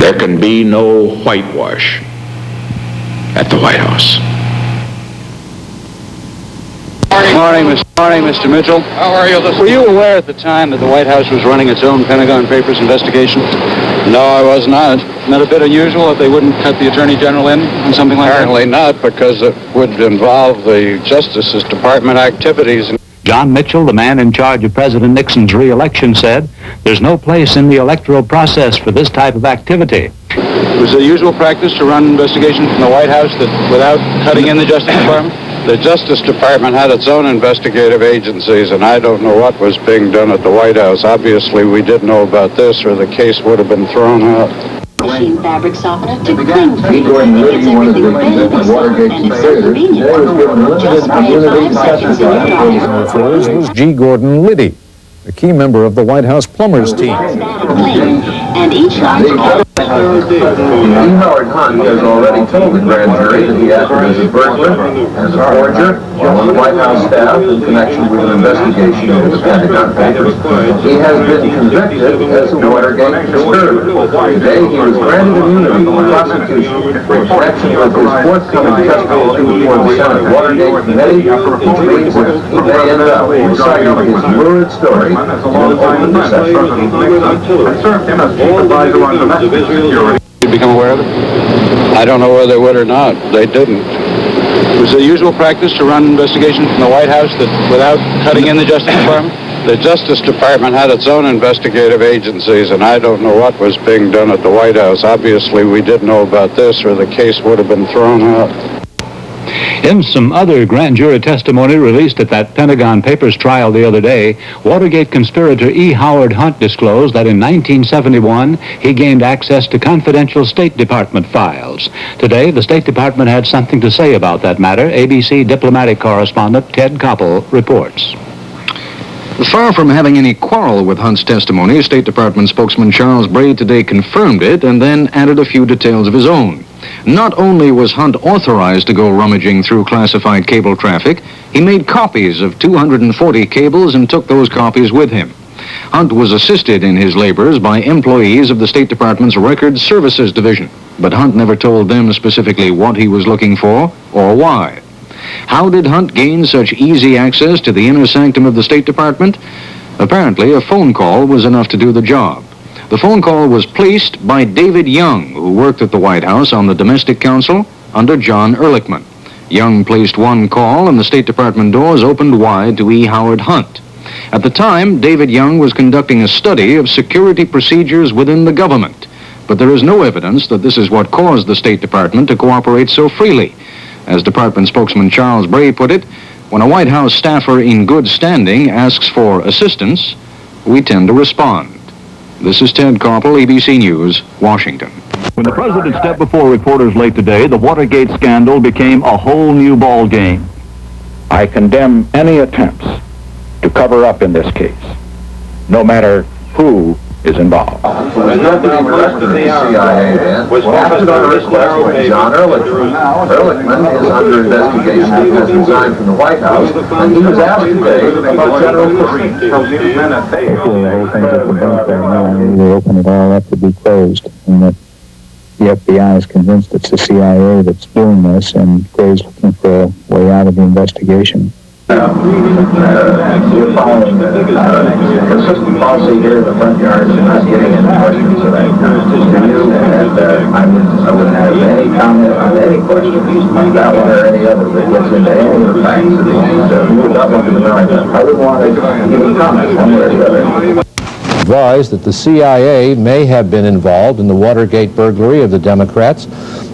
There can be no whitewash at the White House. Morning, Mr. Mitchell. How are you? Were you aware at the time that the White House was running its own Pentagon Papers investigation? No, I was not. Isn't that a bit unusual that they wouldn't cut the Attorney General in on something like Apparently not, because it would involve the Justice Department activities. John Mitchell, the man in charge of President Nixon's re-election, said, "There's no place in the electoral process for this type of activity." Was it usual practice to run investigations from the White House without cutting in the Justice Department? The Justice Department had its own investigative agencies, and I don't know what was being done at the White House. Obviously, we did know about this, or the case would have been thrown out. Machine fabric softener to cling free. It's everything bed and Watergate and it's so convenient. Just wait 5 seconds in your dryer. First was G. Gordon Liddy, a key member of the White House plumbers team. And each large E. Howard Hunt has already told the grand jury that he acted as a burglar, as a forger, on the White House staff in connection with an investigation into the Pentagon Papers. He has been convicted as a Watergate conspirator. Today he was granted immunity from prosecution in connection with his forthcoming testimony before the Senate Watergate Committee. He believes that he may end up reciting his lurid story in an open session. I served him as chief advisor on domestic security. Did you become aware of it? I don't know whether they would or not. They didn't. Was it usual practice to run investigations from the White House without cutting in the Justice Department? The Justice Department had its own investigative agencies, and I don't know what was being done at the White House. Obviously, we did know about this, or the case would have been thrown out. In some other grand jury testimony released at that Pentagon Papers trial the other day, Watergate conspirator E. Howard Hunt disclosed that in 1971 he gained access to confidential State Department files. Today, the State Department had something to say about that matter. ABC diplomatic correspondent Ted Koppel reports. Far from having any quarrel with Hunt's testimony, State Department spokesman Charles Bray today confirmed it and then added a few details of his own. Not only was Hunt authorized to go rummaging through classified cable traffic, he made copies of 240 cables and took those copies with him. Hunt was assisted in his labors by employees of the State Department's Records Services Division, but Hunt never told them specifically what he was looking for or why. How did Hunt gain such easy access to the inner sanctum of the State Department? Apparently, a phone call was enough to do the job. The phone call was placed by David Young, who worked at the White House on the Domestic Council under John Ehrlichman. Young placed one call and the State Department doors opened wide to E. Howard Hunt. At the time, David Young was conducting a study of security procedures within the government, but there is no evidence that this is what caused the State Department to cooperate so freely. As Department spokesman Charles Bray put it, when a White House staffer in good standing asks for assistance, we tend to respond. This is Ted Koppel, ABC News, Washington. When the president stepped before reporters late today, the Watergate scandal became a whole new ball game. I condemn any attempts to cover up in this case, no matter who is involved. Was nothing arrested in the CIA then. Was acted on a request by John Ehrlichman. Ehrlichman is under investigation because he resigned from the White House, and he was asked today about General Kareem. The whole thing's up and out there now, and we'll open it all up to be closed, and that the FBI is convinced it's the CIA that's doing this, and Gray's looking for a way out of the investigation. We're following consistent policy here in the front yard and not getting into questions of that kind. I wouldn't have any comment on any question, that one or any other that gets into any of the facts. We would not want to deny that. I wouldn't want to give a comment one way or the other. Advised that the CIA may have been involved in the Watergate burglary of the Democrats,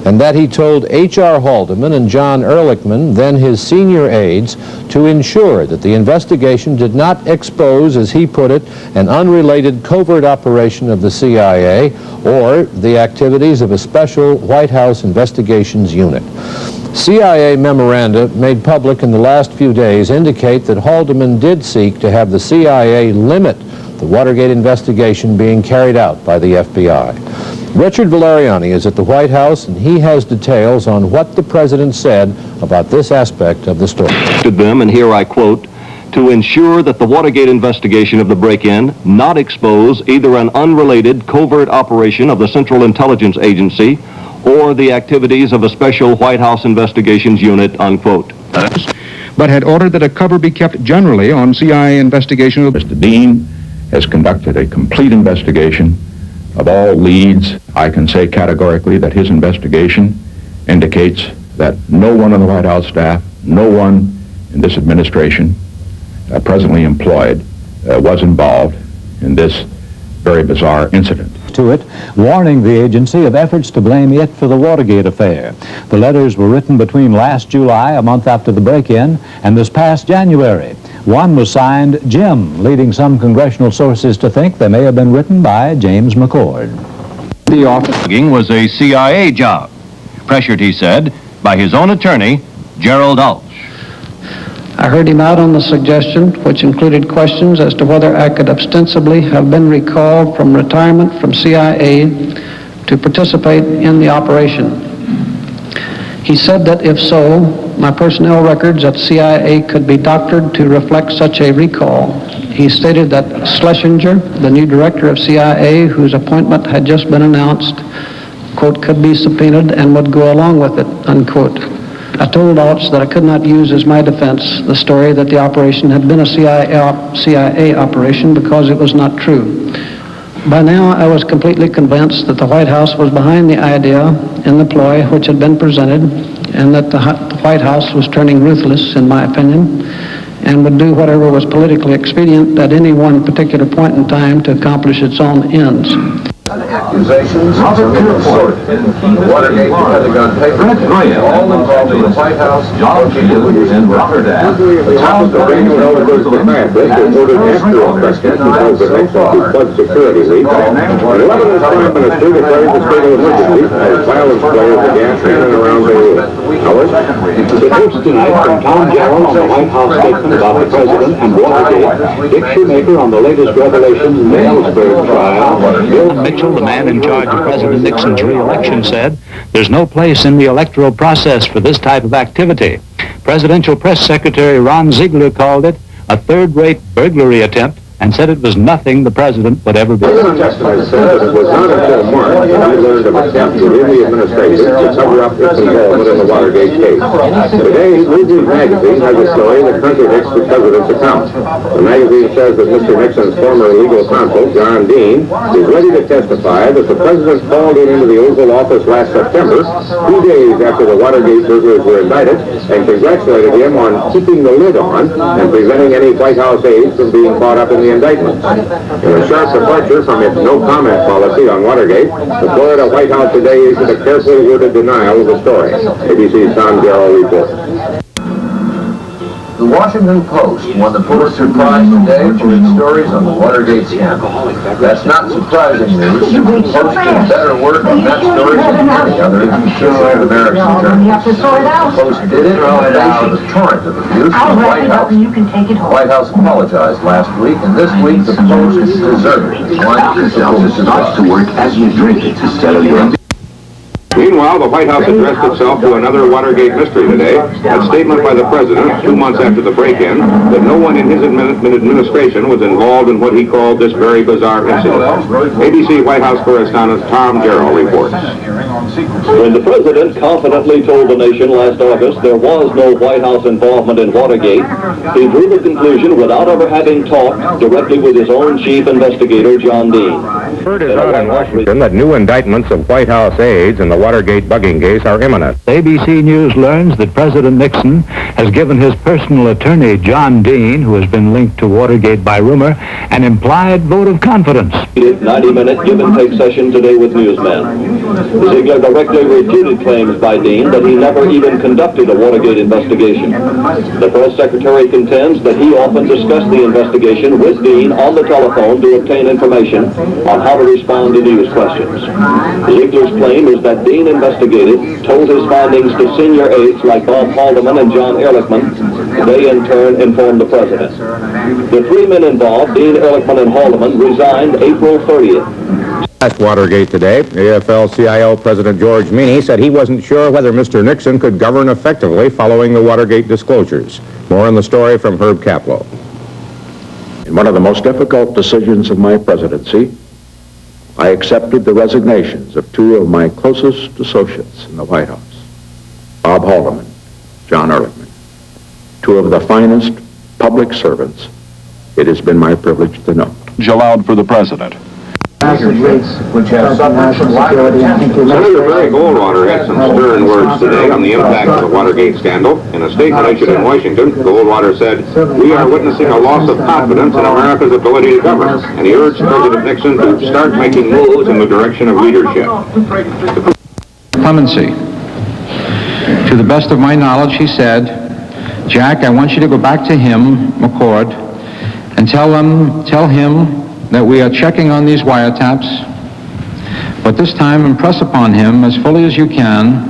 and that he told H.R. Haldeman and John Ehrlichman, then his senior aides, to ensure that the investigation did not expose, as he put it, an unrelated covert operation of the CIA or the activities of a special White House investigations unit. CIA memoranda made public in the last few days indicate that Haldeman did seek to have the CIA limit the Watergate investigation being carried out by the FBI. Richard Valeriani is at the White House, and he has details on what the president said about this aspect of the story. To them, and here I quote, to ensure that the Watergate investigation of the break-in not expose either an unrelated covert operation of the Central Intelligence Agency or the activities of a special White House investigations unit, unquote. But had ordered that a cover be kept generally on CIA investigation of... Mr. Dean has conducted a complete investigation of all leads. I can say categorically that his investigation indicates that no one on the White House staff, no one in this administration presently employed was involved in this very bizarre incident. To it, warning the agency of efforts to blame it for the Watergate affair. The letters were written between last July, a month after the break-in, and this past January. One was signed Jim, leading some congressional sources to think they may have been written by James McCord. The office was a CIA job, pressured, he said, by his own attorney, Gerald Ulch. I heard him out on the suggestion, which included questions as to whether I could ostensibly have been recalled from retirement from CIA to participate in the operation. He said that if so, my personnel records at CIA could be doctored to reflect such a recall. He stated that Schlesinger, the new director of CIA, whose appointment had just been announced, quote, could be subpoenaed and would go along with it, unquote. I told Alts that I could not use as my defense the story that the operation had been a CIA operation because it was not true. By now, I was completely convinced that the White House was behind the idea in the ploy which had been presented, and that the White House was turning ruthless, in my opinion, and would do whatever was politically expedient at any one particular point in time to accomplish its own ends. Accusations of the Watergate Pentagon papers, all involved in the White House, located in Rotterdam. The top of the radio elders of the past, they ordered after investigation because the next flood security leak. The Lebanon Prime Minister declared the state of emergency as violence flares began in and around Beirut. Howard? The tapes tonight from Tom Jarrell on the White House statement about the President and Watergate, Dick Shoemaker on the latest revelations in the Ellsberg trial. Bill Mitchell, the man in charge of President Nixon's re-election, said there's no place in the electoral process for this type of activity. Presidential Press Secretary Ron Ziegler called it a third-rate burglary attempt and said it was nothing the president would ever be. The Testament says it was not until March that we learned of attempts within the administration to cover up its involvement in the Watergate case. Today, Newsweek magazine has a story that contradicts the president's account. The magazine says that Mr. Nixon's former legal counsel, John Dean, is ready to testify that the president called him into the Oval Office last September, 2 days after the Watergate burglars were indicted, and congratulated him on keeping the lid on and preventing any White House aides from being caught up in the indictments. In a sharp departure from its no-comment policy on Watergate, the Florida White House today issued a carefully worded denial of the story. ABC's Tom Jarrell reports. The Washington Post won the Pulitzer Prize today for its stories on the Watergate scandal. That's not surprising news. The Post did better work on that story than any other of American journalists. The Post did it in the face of a torrent of abuse from the White House. The White House apologized last week, and this week the Post deserved it. Starts to work as you drink it instead of your... Meanwhile, the White House addressed itself to another Watergate mystery today. A statement by the president 2 months after the break-in that no one in his administration was involved in what he called this very bizarre incident. ABC White House correspondent Tom Jarrell reports. When the president confidently told the nation last August there was no White House involvement in Watergate, he drew the conclusion without ever having talked directly with his own chief investigator, John Dean. Word is out in Washington that new indictments of White House aides in the Watergate bugging case are imminent. ABC News learns that President Nixon has given his personal attorney, John Dean, who has been linked to Watergate by rumor, an implied vote of confidence. 90-minute give-and-take session today with newsmen. Ziegler directly refuted claims by Dean that he never even conducted a Watergate investigation. The press secretary contends that he often discussed the investigation with Dean on the telephone to obtain information on how to respond to news questions. Ziegler's claim is that Dean investigated, told his findings to senior aides like Bob Haldeman and John Ehrlichman. They in turn informed the president. The 3 men involved, Dean, Ehrlichman, and Haldeman, resigned April 30th. Last Watergate today, AFL-CIO President George Meany said he wasn't sure whether Mr. Nixon could govern effectively following the Watergate disclosures. More on the story from Herb Kaplow. In one of the most difficult decisions of my presidency, I accepted the resignations of two of my closest associates in the White House, Bob Haldeman, John Ehrlichman, two of the finest public servants it has been my privilege to know. Allowed for the president. Which has suffered from lack of attention. Senator Barry Goldwater had some stern words today on the impact of the Watergate scandal. In a statement issued in Washington, Goldwater said, "We are witnessing a loss of confidence in America's ability to govern," and he urged President Nixon to start making moves in the direction of leadership. Clemency. To the best of my knowledge, he said, "Jack, I want you to go back to him, McCord, and tell him that we are checking on these wiretaps, but this time impress upon him as fully as you can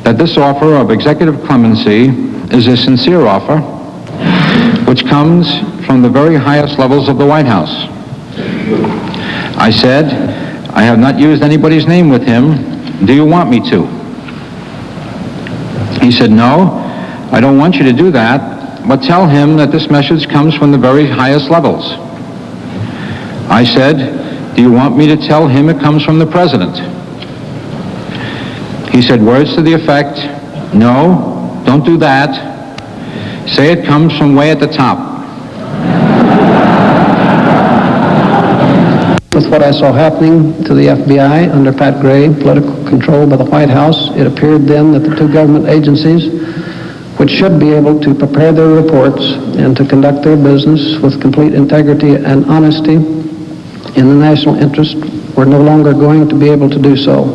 that this offer of executive clemency is a sincere offer which comes from the very highest levels of the White House." I said, "I have not used anybody's name with him. Do you want me to?" He said, "No, I don't want you to do that, but tell him that this message comes from the very highest levels." I said, "Do you want me to tell him it comes from the president?" He said words to the effect, "No, don't do that. Say it comes from way at the top." With what I saw happening to the FBI under Pat Gray, political control by the White House, it appeared then that the two government agencies, which should be able to prepare their reports and to conduct their business with complete integrity and honesty in the national interest, were no longer going to be able to do so.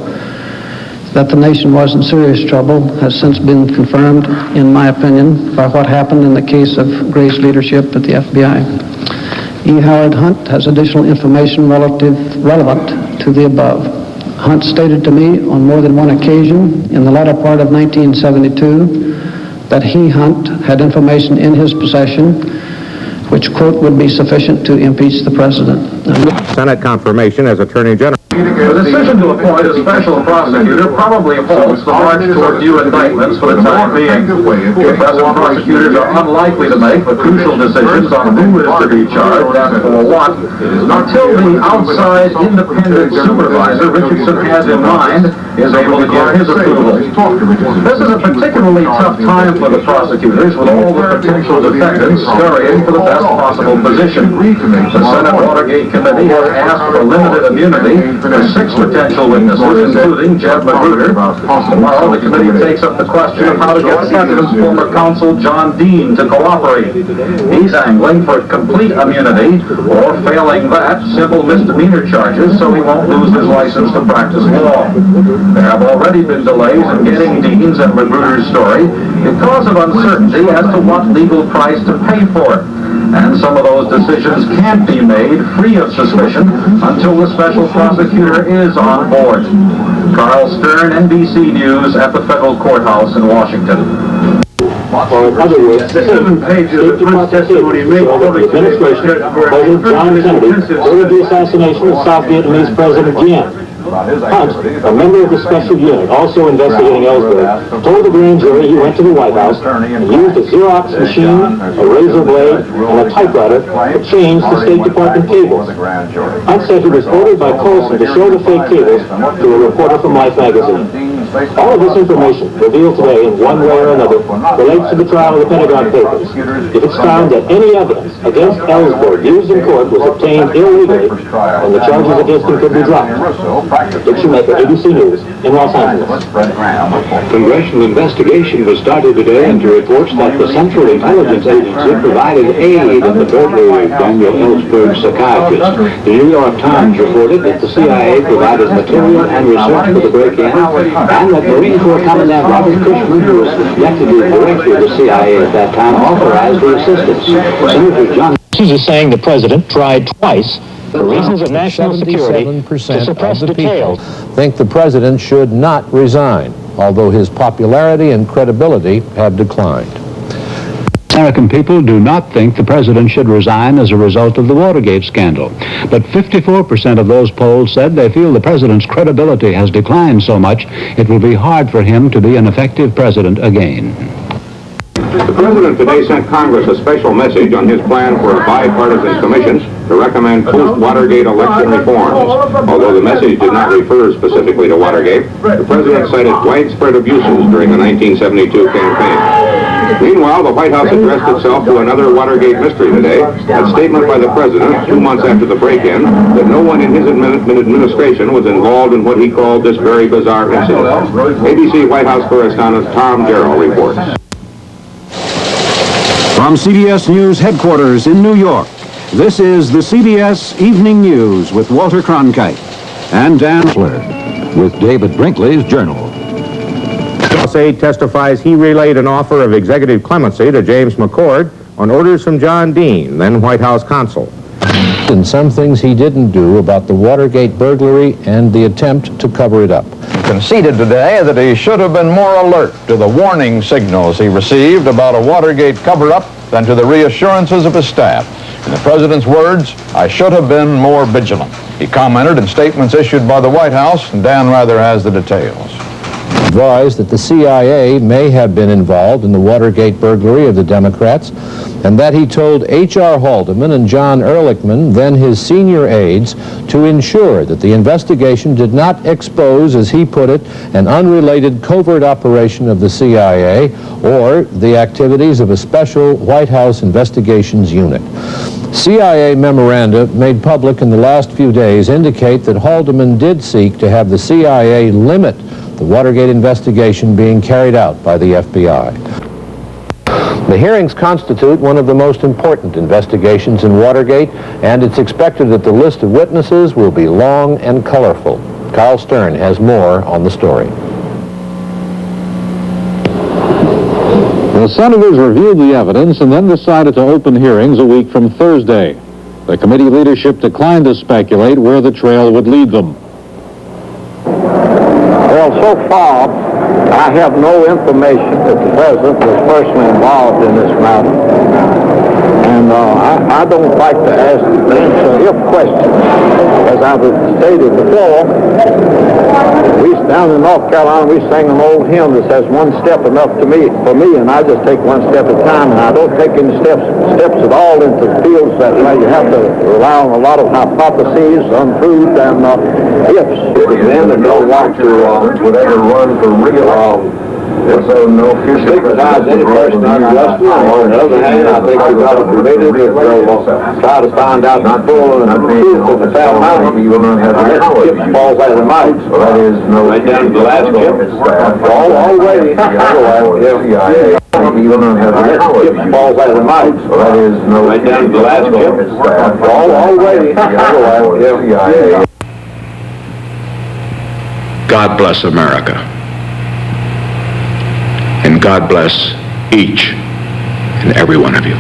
That the nation was in serious trouble has since been confirmed, in my opinion, by what happened in the case of Gray's leadership at the FBI. E. Howard Hunt has additional information relevant to the above. Hunt stated to me on more than one occasion in the latter part of 1972 that he, Hunt, had information in his possession which, quote, would be sufficient to impeach the president. Senate confirmation as Attorney General. The decision to appoint a special prosecutor probably holds the march toward new indictments for the time being. The present prosecutors are unlikely to make the crucial decisions on who is to be charged and for what until the outside independent supervisor Richardson has in mind is able to give his approval. This is a particularly tough time for the prosecutors, with all the potential defendants scurrying for the best possible position. The Senate Watergate Committee has asked for limited immunity for 6 potential witnesses, including Jeb Magruder. Tomorrow, the committee takes up the question of how to get the president's former counsel, John Dean, to cooperate. He's angling for complete immunity, or failing that, simple misdemeanor charges, so he won't lose his license to practice law. There have already been delays in getting Dean's and Magruder's story because of uncertainty as to what legal price to pay for it. And some of those decisions can't be made free of suspicion until the special prosecutor is on board. Carl Stern, NBC News, at the federal courthouse in Washington. Or in other words, 7 pages of Hunt's testimony made public the administration of President John Kennedy ordered the assassination of South Vietnamese President Diem. Hunt, a member of the special unit also investigating Ellsberg, told the grand jury he went to the White House and used a Xerox machine, a razor blade, and a typewriter to change the State Department cables. Hunt said he was ordered by Colson to show the fake cables to a reporter from Life magazine. All of this information, revealed today in one way or another, relates to the trial of the Pentagon Papers. If it's found that any evidence against Ellsberg used in court was obtained illegally, then the charges against him could be dropped. Dick Shoemaker, ABC News, in Los Angeles. Congressional investigation was started today into reports that the Central Intelligence Agency provided aid in the burglary of Daniel Ellsberg's psychiatrist. The New York Times reported that the CIA provided material and research for the break-in, and that Marine Corps Commandant Robert Cushman, who was Executive Director of the CIA at that time, authorized the assistance. Senator John is saying the president tried twice for reasons of national security to suppress details. Think the president should not resign, although his popularity and credibility have declined. American people do not think the president should resign as a result of the Watergate scandal. But 54% of those polled said they feel the president's credibility has declined so much it will be hard for him to be an effective president again. The President today sent Congress a special message on his plan for a bipartisan commission to recommend post-Watergate election reforms. Although the message did not refer specifically to Watergate, the President cited widespread abuses during the 1972 campaign. Meanwhile, the White House addressed itself to another Watergate mystery today. A statement by the President 2 months after the break-in that no one in his administration was involved in what he called this very bizarre incident. ABC White House correspondent Tom Darrow reports. From CBS News headquarters in New York, this is the CBS Evening News with Walter Cronkite and Dan Fler with David Brinkley's Journal. Aide testifies he relayed an offer of executive clemency to James McCord on orders from John Dean, then White House counsel. And some things he didn't do about the Watergate burglary and the attempt to cover it up. Conceded today that he should have been more alert to the warning signals he received about a Watergate cover-up than to the reassurances of his staff. In the President's words, "I should have been more vigilant." He commented in statements issued by the White House, and Dan Rather has the details. Advised that the CIA may have been involved in the Watergate burglary of the Democrats, and that he told H.R. Haldeman and John Ehrlichman, then his senior aides, to ensure that the investigation did not expose, as he put it, an unrelated covert operation of the CIA or the activities of a special White House investigations unit. CIA memoranda made public in the last few days indicate that Haldeman did seek to have the CIA limit the Watergate investigation being carried out by the FBI. The hearings constitute one of the most important investigations in Watergate, and it's expected that the list of witnesses will be long and colorful. Carl Stern has more on the story. The senators reviewed the evidence and then decided to open hearings a week from Thursday. The committee leadership declined to speculate where the trail would lead them. Well, so far, I have no information that the President was personally involved in this matter. And I don't like to answer if questions. As I've stated before, we down in North Carolina, we sing an old hymn that says one step enough for me, and I just take one step at a time, and I don't take any steps at all into fields that you have to rely on a lot of hypotheses, unproved, and ifs. Then they don't want to would ever run for real. So no future stigmatize any person unjustly. On the other hand, I think we've got a committee that will try to find out the full and the truth of the foul matter. You will not have the power. Chip falls out of the mic. Well, that is no right down to the last chip. All the way. CIA. You will not have the power. Chip falls out of the mic. Well, that is no right down to the last chip. All the way. CIA. God bless America. And God bless each and every one of you.